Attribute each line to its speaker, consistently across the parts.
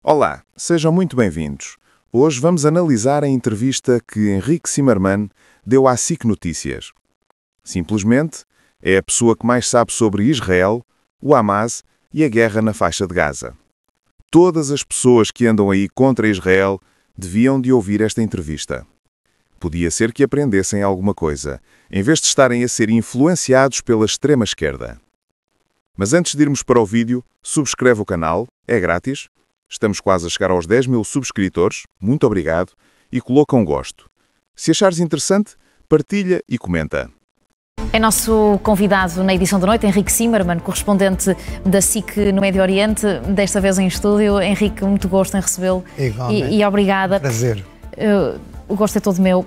Speaker 1: Olá, sejam muito bem-vindos. Hoje vamos analisar a entrevista que Henrique Zimmermann deu à SIC Notícias. Simplesmente, é a pessoa que mais sabe sobre Israel, o Hamas e a guerra na faixa de Gaza. Todas as pessoas que andam aí contra Israel deviam de ouvir esta entrevista. Podia ser que aprendessem alguma coisa, em vez de estarem a ser influenciados pela extrema-esquerda. Mas antes de irmos para o vídeo, subscreve o canal, é grátis. Estamos quase a chegar aos 10 mil subscritores, muito obrigado, e coloca um gosto. Se achares interessante, partilha e comenta.
Speaker 2: É nosso convidado na edição da noite, Henrique Zimmermann, correspondente da SIC no Médio Oriente, desta vez em estúdio. Henrique, muito gosto em recebê-lo e obrigada.
Speaker 3: Prazer.
Speaker 2: O gosto é todo meu.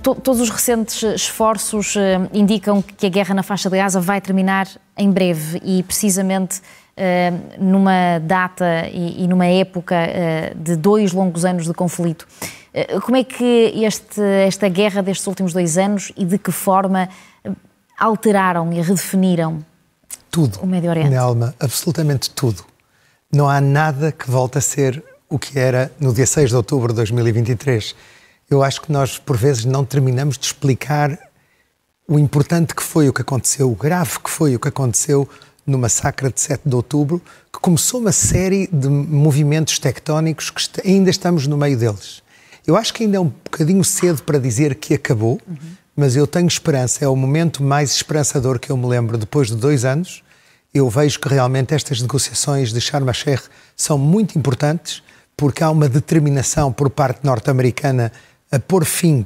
Speaker 2: Todos os recentes esforços indicam que a guerra na faixa de Gaza vai terminar em breve e precisamente numa data e numa época de 2 longos anos de conflito. Como é que esta guerra destes últimos 2 anos e de que forma alteraram e redefiniram
Speaker 3: tudo
Speaker 2: o Médio Oriente?
Speaker 3: Minha alma, absolutamente tudo. Não há nada que volte a ser o que era no dia 6 de outubro de 2023. Eu acho que nós, por vezes, não terminamos de explicar o importante que foi o que aconteceu, o grave que foi o que aconteceu no massacre de 7 de outubro, que começou uma série de movimentos tectónicos que ainda estamos no meio deles. Eu acho que ainda é um bocadinho cedo para dizer que acabou, mas eu tenho esperança, é o momento mais esperançador que eu me lembro depois de 2 anos. Eu vejo que realmente estas negociações de Sharm el-Sheikh são muito importantes, porque há uma determinação por parte norte-americana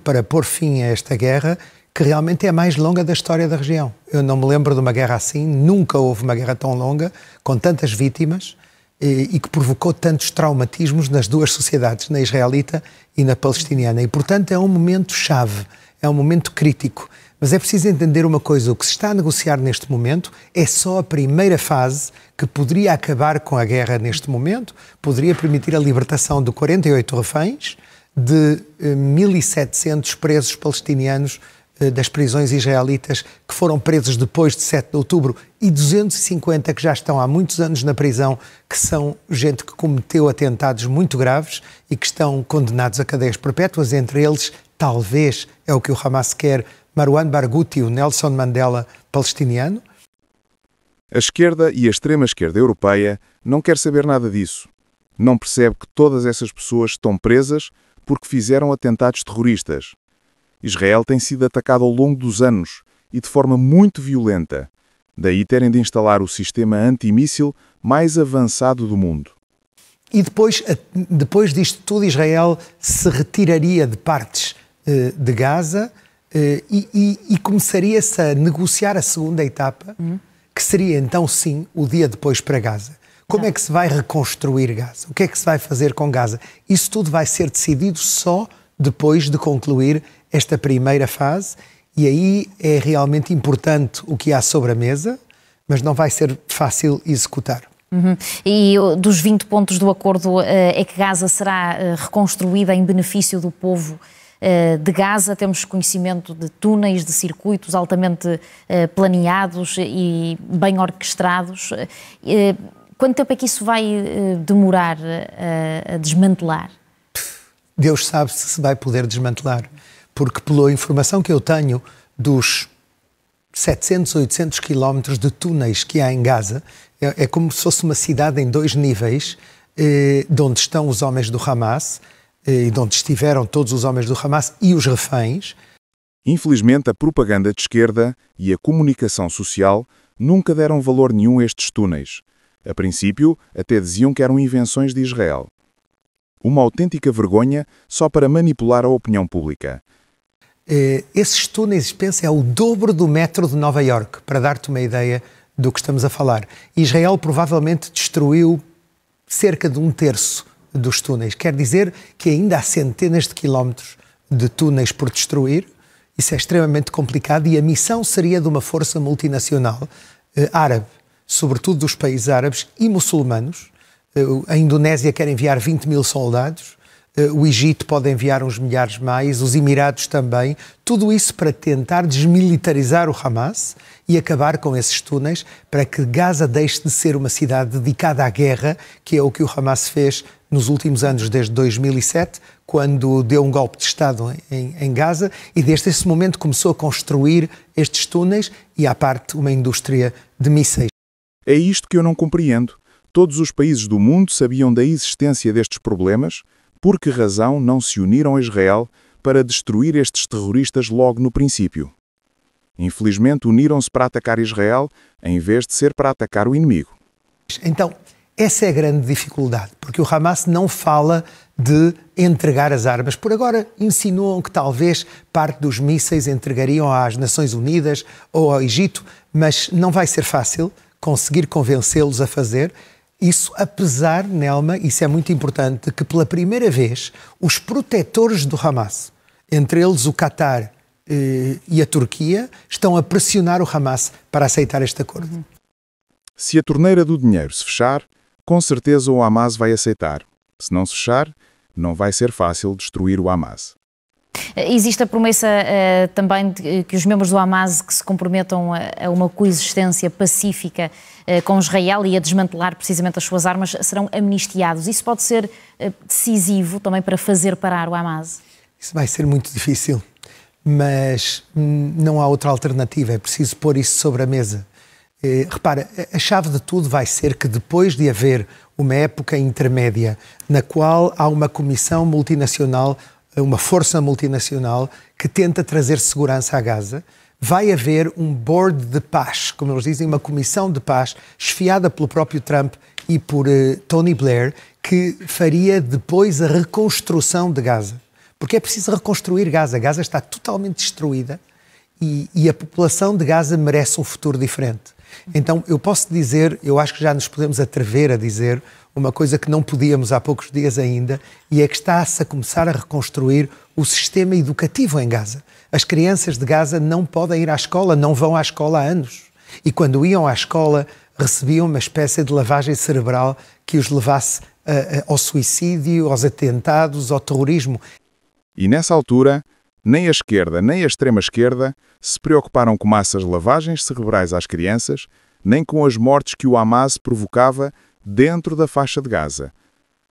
Speaker 3: para pôr fim a esta guerra, que realmente é a mais longa da história da região. Eu não me lembro de uma guerra assim, nunca houve uma guerra tão longa, com tantas vítimas e que provocou tantos traumatismos nas duas sociedades, na israelita e na palestiniana. E, portanto, é um momento chave, é um momento crítico. Mas é preciso entender uma coisa, o que se está a negociar neste momento é só a primeira fase que poderia acabar com a guerra neste momento, poderia permitir a libertação de 48 reféns, de 1.700 presos palestinianos das prisões israelitas que foram presos depois de 7 de outubro e 250 que já estão há muitos anos na prisão, que são gente que cometeu atentados muito graves e que estão condenados a cadeias perpétuas, entre eles, talvez, é o que o Hamas quer, Marwan Barghouti, o Nelson Mandela palestiniano.
Speaker 1: A esquerda e a extrema-esquerda europeia não quer saber nada disso. Não percebe que todas essas pessoas estão presas porque fizeram atentados terroristas. Israel tem sido atacado ao longo dos anos e de forma muito violenta, daí terem de instalar o sistema antimíssil mais avançado do mundo.
Speaker 3: E depois disto tudo, Israel se retiraria de partes de Gaza e começaria-se a negociar a segunda etapa, que seria então sim o dia depois para Gaza. Como é que se vai reconstruir Gaza? O que é que se vai fazer com Gaza? Isso tudo vai ser decidido só depois de concluir esta primeira fase, e aí é realmente importante o que há sobre a mesa, mas não vai ser fácil executar.
Speaker 2: E dos 20 pontos do acordo é que Gaza será reconstruída em benefício do povo de Gaza. Temos conhecimento de túneis, de circuitos altamente planeados e bem orquestrados. Quanto tempo é que isso vai demorar a desmantelar?
Speaker 3: Deus sabe se vai poder desmantelar, porque pela informação que eu tenho dos 700, 800 quilómetros de túneis que há em Gaza, é como se fosse uma cidade em 2 níveis, de onde estão os homens do Hamas, e de onde estiveram todos os homens do Hamas e os reféns.
Speaker 1: Infelizmente, a propaganda de esquerda e a comunicação social nunca deram valor nenhum a estes túneis. A princípio, até diziam que eram invenções de Israel. Uma autêntica vergonha só para manipular a opinião pública.
Speaker 3: Esses túneis, pensa, é o dobro do metro de Nova Iorque, para dar-te uma ideia do que estamos a falar. Israel provavelmente destruiu cerca de 1/3 dos túneis. Quer dizer que ainda há centenas de quilómetros de túneis por destruir. Isso é extremamente complicado e a missão seria de uma força multinacional árabe, sobretudo dos países árabes e muçulmanos. A Indonésia quer enviar 20 mil soldados, o Egito pode enviar uns milhares mais, os Emirados também, tudo isso para tentar desmilitarizar o Hamas e acabar com esses túneis para que Gaza deixe de ser uma cidade dedicada à guerra, que é o que o Hamas fez nos últimos anos, desde 2007, quando deu um golpe de Estado em Gaza, e desde esse momento começou a construir estes túneis e, à parte, uma indústria de mísseis.
Speaker 1: É isto que eu não compreendo. Todos os países do mundo sabiam da existência destes problemas. Por que razão não se uniram a Israel para destruir estes terroristas logo no princípio? Infelizmente, uniram-se para atacar Israel, em vez de ser para atacar o inimigo.
Speaker 3: Então, essa é a grande dificuldade, porque o Hamas não fala de entregar as armas. Por agora, insinuam que talvez parte dos mísseis entregariam às Nações Unidas ou ao Egito, mas não vai ser fácil conseguir convencê-los a fazer isso, apesar, Nelma, isso é muito importante, que pela primeira vez os protetores do Hamas, entre eles o Qatar e a Turquia, estão a pressionar o Hamas para aceitar este acordo.
Speaker 1: Se a torneira do dinheiro se fechar, com certeza o Hamas vai aceitar. Se não se fechar, não vai ser fácil destruir o Hamas.
Speaker 2: Existe a promessa também de que os membros do Hamas que se comprometam a uma coexistência pacífica com Israel e a desmantelar precisamente as suas armas serão amnistiados. Isso pode ser decisivo também para fazer parar o Hamas?
Speaker 3: Isso vai ser muito difícil, mas não há outra alternativa. É preciso pôr isso sobre a mesa. Repara, a chave de tudo vai ser que depois de haver uma época intermédia na qual há uma comissão multinacional, uma força multinacional que tenta trazer segurança a Gaza, vai haver um board de paz, como eles dizem, uma comissão de paz, esfiada pelo próprio Trump e por Tony Blair, que faria depois a reconstrução de Gaza. Porque é preciso reconstruir Gaza. Gaza está totalmente destruída e a população de Gaza merece um futuro diferente. Então, eu posso dizer, eu acho que já nos podemos atrever a dizer uma coisa que não podíamos há poucos dias ainda, e é que está-se a começar a reconstruir o sistema educativo em Gaza. As crianças de Gaza não podem ir à escola, não vão à escola há anos. E quando iam à escola, recebiam uma espécie de lavagem cerebral que os levasse ao suicídio, aos atentados, ao terrorismo.
Speaker 1: E nessa altura, nem a esquerda nem a extrema-esquerda se preocuparam com massas de lavagens cerebrais às crianças, nem com as mortes que o Hamas provocava dentro da faixa de Gaza.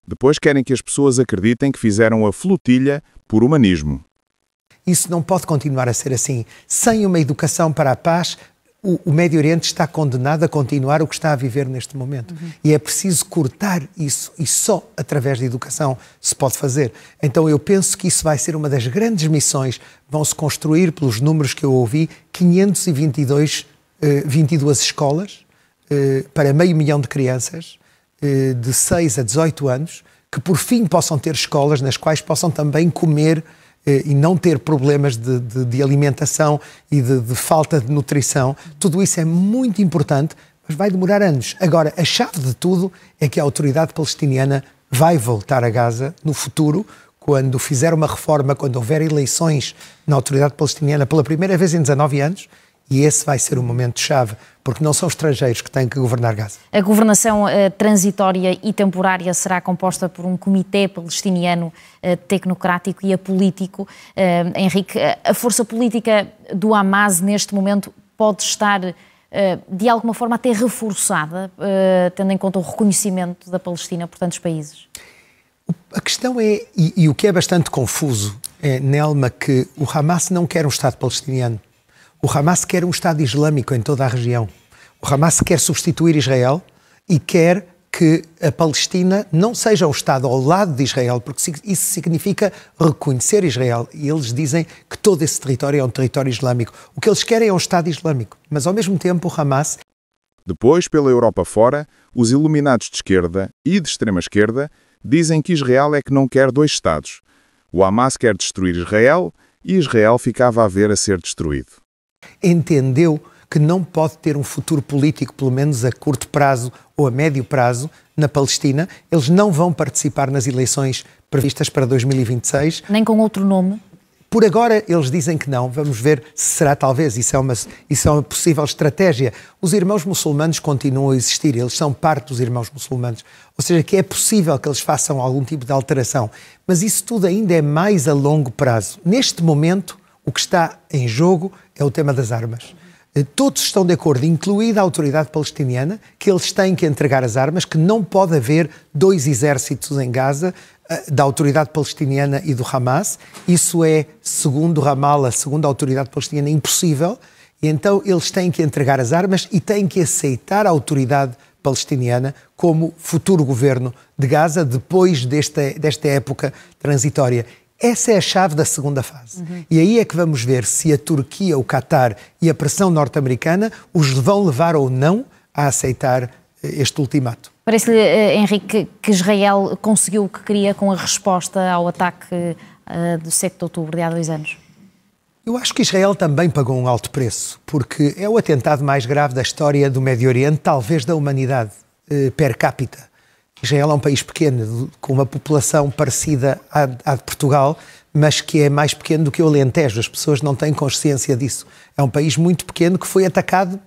Speaker 1: Depois querem que as pessoas acreditem que fizeram a flotilha por humanismo.
Speaker 3: Isso não pode continuar a ser assim. Sem uma educação para a paz, o Médio Oriente está condenado a continuar o que está a viver neste momento. E é preciso cortar isso, e só através da educação se pode fazer. Então eu penso que isso vai ser uma das grandes missões. Vão-se construir, pelos números que eu ouvi, 522 escolas para 500 mil de crianças de 6 a 18 anos, que por fim possam ter escolas nas quais possam também comer e não ter problemas de alimentação e de falta de nutrição. Tudo isso é muito importante, mas vai demorar anos. Agora, a chave de tudo é que a autoridade palestiniana vai voltar a Gaza no futuro, quando fizer uma reforma, quando houver eleições na autoridade palestiniana pela primeira vez em 19 anos, e esse vai ser o momento-chave, porque não são estrangeiros que têm que governar Gaza.
Speaker 2: A governação transitória e temporária será composta por um comitê palestiniano tecnocrático e apolítico. Henrique, a força política do Hamas neste momento pode estar de alguma forma até reforçada, tendo em conta o reconhecimento da Palestina por tantos países?
Speaker 3: A questão é, e o que é bastante confuso, Nelma, que o Hamas não quer um Estado palestiniano. O Hamas quer um Estado islâmico em toda a região. O Hamas quer substituir Israel e quer que a Palestina não seja um Estado ao lado de Israel, porque isso significa reconhecer Israel. E eles dizem que todo esse território é um território islâmico. O que eles querem é um Estado islâmico. Mas, ao mesmo tempo, o Hamas...
Speaker 1: Depois, pela Europa fora, os iluminados de esquerda e de extrema-esquerda dizem que Israel é que não quer dois Estados. O Hamas quer destruir Israel e Israel ficava a ver a ser destruído.
Speaker 3: Entendeu que não pode ter um futuro político, pelo menos a curto prazo ou a médio prazo, na Palestina. Eles não vão participar nas eleições previstas para 2026.
Speaker 2: Nem com outro nome?
Speaker 3: Por agora, eles dizem que não. Vamos ver se será talvez. Isso é uma possível estratégia. Os irmãos muçulmanos continuam a existir. Eles são parte dos irmãos muçulmanos. Ou seja, que é possível que eles façam algum tipo de alteração. Mas isso tudo ainda é mais a longo prazo. Neste momento, o que está em jogo é o tema das armas. Todos estão de acordo, incluída a autoridade palestiniana, que eles têm que entregar as armas, que não pode haver dois exércitos em Gaza, da autoridade palestiniana e do Hamas. Isso é, segundo Ramallah, segundo a autoridade palestiniana, impossível. E então eles têm que entregar as armas e têm que aceitar a autoridade palestiniana como futuro governo de Gaza depois desta época transitória. Essa é a chave da segunda fase. E aí é que vamos ver se a Turquia, o Qatar e a pressão norte-americana os vão levar ou não a aceitar este ultimato.
Speaker 2: Parece-lhe, Henrique, que Israel conseguiu o que queria com a resposta ao ataque do 7 de outubro de há 2 anos?
Speaker 3: Eu acho que Israel também pagou um alto preço, porque é o atentado mais grave da história do Médio Oriente, talvez da humanidade, per capita. Israel é um país pequeno, com uma população parecida à de Portugal, mas que é mais pequeno do que o Alentejo. As pessoas não têm consciência disso. É um país muito pequeno que foi atacado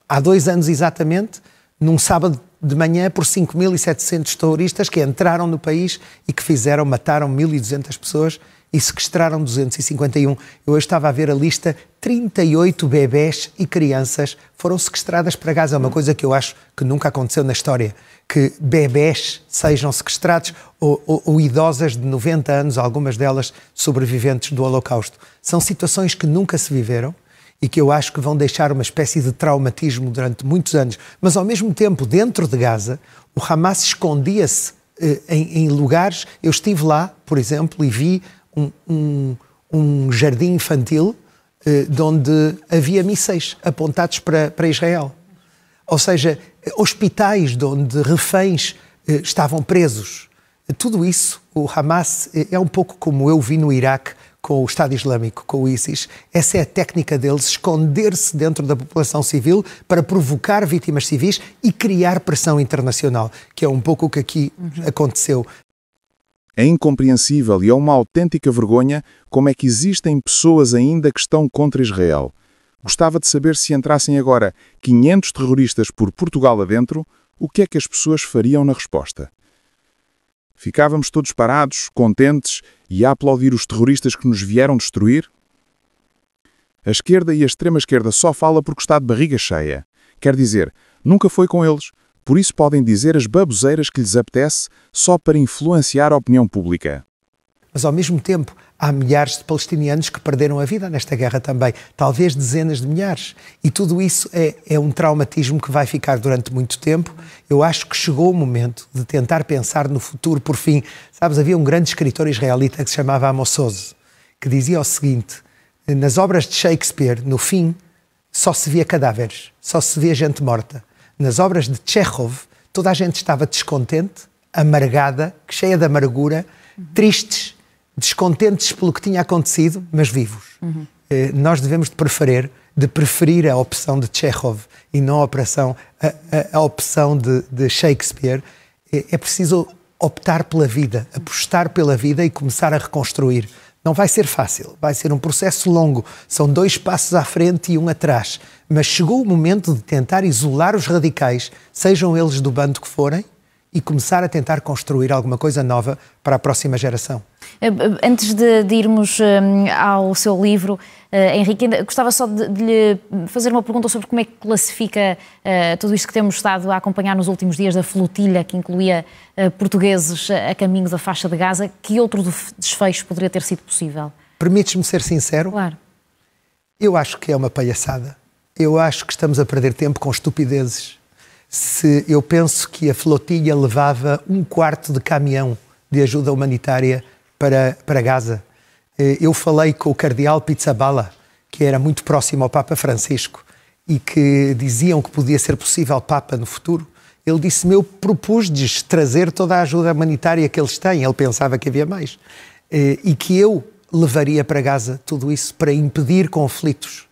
Speaker 3: há 2 anos exatamente, num sábado de manhã, por 5.700 terroristas que entraram no país e que mataram 1.200 pessoas e sequestraram 251. Eu hoje estava a ver a lista, 38 bebés e crianças foram sequestradas para Gaza. É uma coisa que eu acho que nunca aconteceu na história, que bebés sejam sequestrados ou idosas de 90 anos, algumas delas sobreviventes do Holocausto. São situações que nunca se viveram e que eu acho que vão deixar uma espécie de traumatismo durante muitos anos. Mas, ao mesmo tempo, dentro de Gaza, o Hamas escondia-se em lugares. Eu estive lá, por exemplo, e vi um jardim infantil de onde havia mísseis apontados para Israel. Ou seja, hospitais de onde reféns estavam presos. Tudo isso, o Hamas é um pouco como eu vi no Iraque com o Estado Islâmico, com o ISIS. Essa é a técnica deles, esconder-se dentro da população civil para provocar vítimas civis e criar pressão internacional, que é um pouco o que aqui aconteceu.
Speaker 1: É incompreensível e é uma autêntica vergonha como é que existem pessoas ainda que estão contra Israel. Gostava de saber se entrassem agora 500 terroristas por Portugal adentro, o que é que as pessoas fariam na resposta? Ficávamos todos parados, contentes e a aplaudir os terroristas que nos vieram destruir? A esquerda e a extrema-esquerda só fala porque está de barriga cheia. Quer dizer, nunca foi com eles. Por isso podem dizer as baboseiras que lhes apetece só para influenciar a opinião pública.
Speaker 3: Mas, ao mesmo tempo, há milhares de palestinianos que perderam a vida nesta guerra também. Talvez dezenas de milhares. E tudo isso é um traumatismo que vai ficar durante muito tempo. Eu acho que chegou o momento de tentar pensar no futuro, por fim. Sabes, havia um grande escritor israelita que se chamava Amos Oz, que dizia o seguinte: nas obras de Shakespeare, no fim, só se via cadáveres, só se via gente morta. Nas obras de Chekhov, toda a gente estava descontente, amargada, cheia de amargura, tristes, descontentes pelo que tinha acontecido, mas vivos. Nós devemos de preferir a opção de Chekhov e não a opção de Shakespeare. É preciso optar pela vida, apostar pela vida e começar a reconstruir. Não vai ser fácil, vai ser um processo longo. São 2 passos à frente e 1 atrás. Mas chegou o momento de tentar isolar os radicais, sejam eles do bando que forem, e começar a tentar construir alguma coisa nova para a próxima geração.
Speaker 2: Antes de irmos ao seu livro, Henrique, gostava só de lhe fazer uma pergunta sobre como é que classifica tudo isto que temos estado a acompanhar nos últimos dias da flotilha, que incluía portugueses a caminho da faixa de Gaza. Que outro desfecho poderia ter sido possível?
Speaker 3: Permites-me ser sincero?
Speaker 2: Claro.
Speaker 3: Eu acho que é uma palhaçada. Eu acho que estamos a perder tempo com estupidezes. Se eu penso que a flotilha levava 1/4 de caminhão de ajuda humanitária para Gaza. Eu falei com o cardeal Pizzaballa, que era muito próximo ao Papa Francisco, e que diziam que podia ser possível Papa no futuro. Ele disse-me: eu propus-lhes trazer toda a ajuda humanitária que eles têm. Ele pensava que havia mais. E que eu levaria para Gaza tudo isso para impedir conflitos.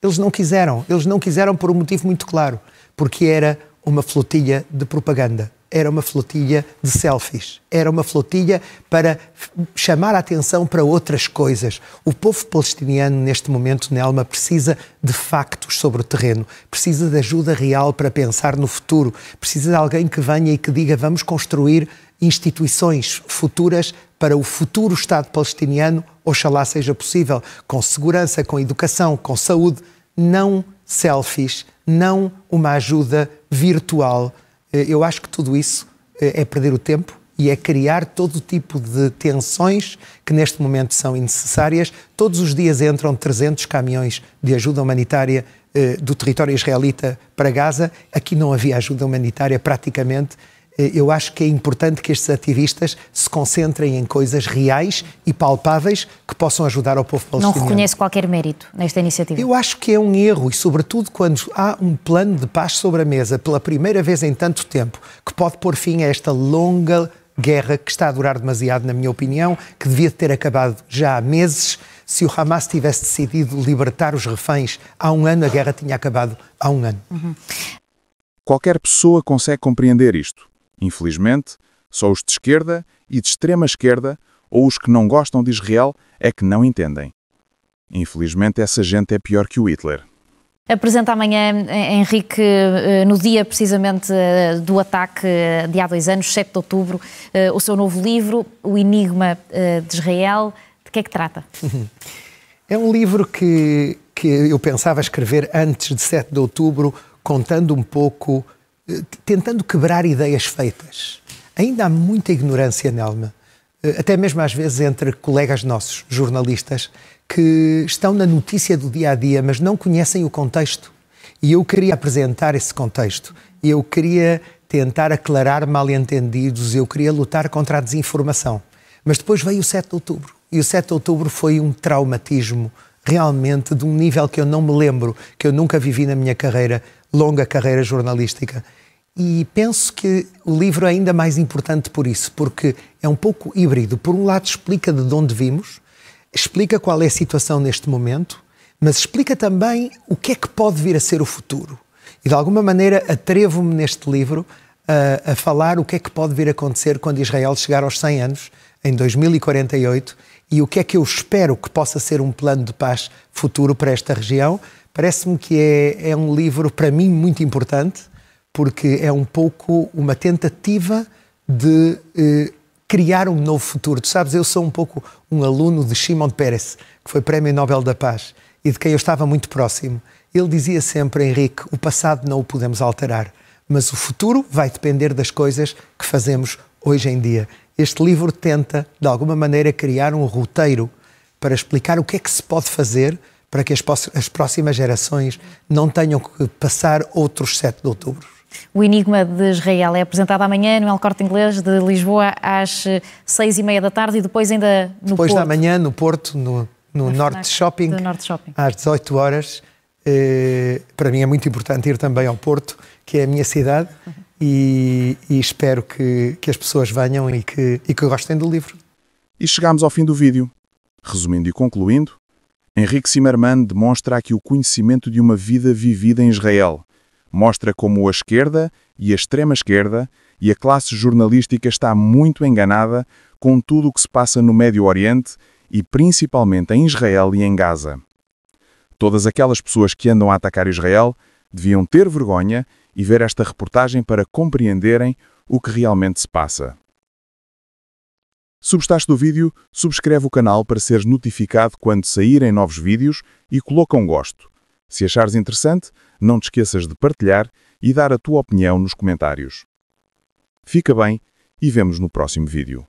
Speaker 3: Eles não quiseram por um motivo muito claro, porque era uma flotilha de propaganda, era uma flotilha de selfies, era uma flotilha para chamar a atenção para outras coisas. O povo palestiniano, neste momento, Nelma, precisa de factos sobre o terreno, precisa de ajuda real para pensar no futuro, precisa de alguém que venha e que diga: vamos construir instituições futuras para o futuro Estado palestiniano, oxalá seja possível, com segurança, com educação, com saúde, não selfies, não uma ajuda virtual. Eu acho que tudo isso é perder o tempo e é criar todo tipo de tensões que neste momento são innecessárias. Todos os dias entram 300 caminhões de ajuda humanitária do território israelita para Gaza. Aqui não havia ajuda humanitária praticamente. Eu acho que é importante que estes ativistas se concentrem em coisas reais e palpáveis que possam ajudar ao povo palestiniano.
Speaker 2: Não reconhece qualquer mérito nesta iniciativa?
Speaker 3: Eu acho que é um erro, e sobretudo quando há um plano de paz sobre a mesa, pela primeira vez em tanto tempo, que pode pôr fim a esta longa guerra que está a durar demasiado, na minha opinião, que devia ter acabado já há meses. Se o Hamas tivesse decidido libertar os reféns há um ano, a guerra tinha acabado há um ano.
Speaker 1: Qualquer pessoa consegue compreender isto. Infelizmente, só os de esquerda e de extrema esquerda, ou os que não gostam de Israel, é que não entendem. Infelizmente, essa gente é pior que o Hitler.
Speaker 2: Apresenta amanhã, Henrique, no dia precisamente do ataque de há 2 anos, 7 de outubro, o seu novo livro, O Enigma de Israel. De que é que trata?
Speaker 3: É um livro que eu pensava escrever antes de 7 de outubro, contando um pouco, tentando quebrar ideias feitas. Ainda há muita ignorância nela, até mesmo às vezes entre colegas nossos, jornalistas, que estão na notícia do dia-a-dia, mas não conhecem o contexto. E eu queria apresentar esse contexto. Eu queria tentar aclarar mal-entendidos, eu queria lutar contra a desinformação. Mas depois veio o 7 de outubro. E o 7 de outubro foi um traumatismo, realmente, de um nível que eu não me lembro, que eu nunca vivi na minha longa carreira jornalística. E penso que o livro é ainda mais importante por isso, porque é um pouco híbrido. Por um lado, explica de onde vimos, explica qual é a situação neste momento, mas explica também o que é que pode vir a ser o futuro. E, de alguma maneira, atrevo-me neste livro a falar o que é que pode vir a acontecer quando Israel chegar aos 100 anos, em 2048, e o que é que eu espero que possa ser um plano de paz futuro para esta região. Parece-me que é um livro, para mim, muito importante, porque é um pouco uma tentativa de criar um novo futuro. Tu sabes, eu sou um pouco um aluno de Shimon Peres, que foi Prémio Nobel da Paz, e de quem eu estava muito próximo. Ele dizia sempre, Henrique, o passado não o podemos alterar, mas o futuro vai depender das coisas que fazemos hoje em dia. Este livro tenta, de alguma maneira, criar um roteiro para explicar o que é que se pode fazer para que as próximas gerações não tenham que passar outros 7 de outubro.
Speaker 2: O Enigma de Israel é apresentado amanhã no El Corte Inglês de Lisboa às 6h30 da tarde e depois ainda no
Speaker 3: depois
Speaker 2: Porto.
Speaker 3: Da manhã no Porto, no Norte Shopping, às 18 horas. Para mim é muito importante ir também ao Porto, que é a minha cidade, e espero que as pessoas venham e que gostem do livro.
Speaker 1: E chegamos ao fim do vídeo. Resumindo e concluindo, Henrique Zimmermann demonstra aqui o conhecimento de uma vida vivida em Israel. Mostra como a esquerda e a extrema-esquerda e a classe jornalística está muito enganada com tudo o que se passa no Médio Oriente e principalmente em Israel e em Gaza. Todas aquelas pessoas que andam a atacar Israel deviam ter vergonha e ver esta reportagem para compreenderem o que realmente se passa. Se gostaste do vídeo, subscreve o canal para seres notificado quando saírem novos vídeos e coloca um gosto. Se achares interessante, não te esqueças de partilhar e dar a tua opinião nos comentários. Fica bem e vemo-nos no próximo vídeo.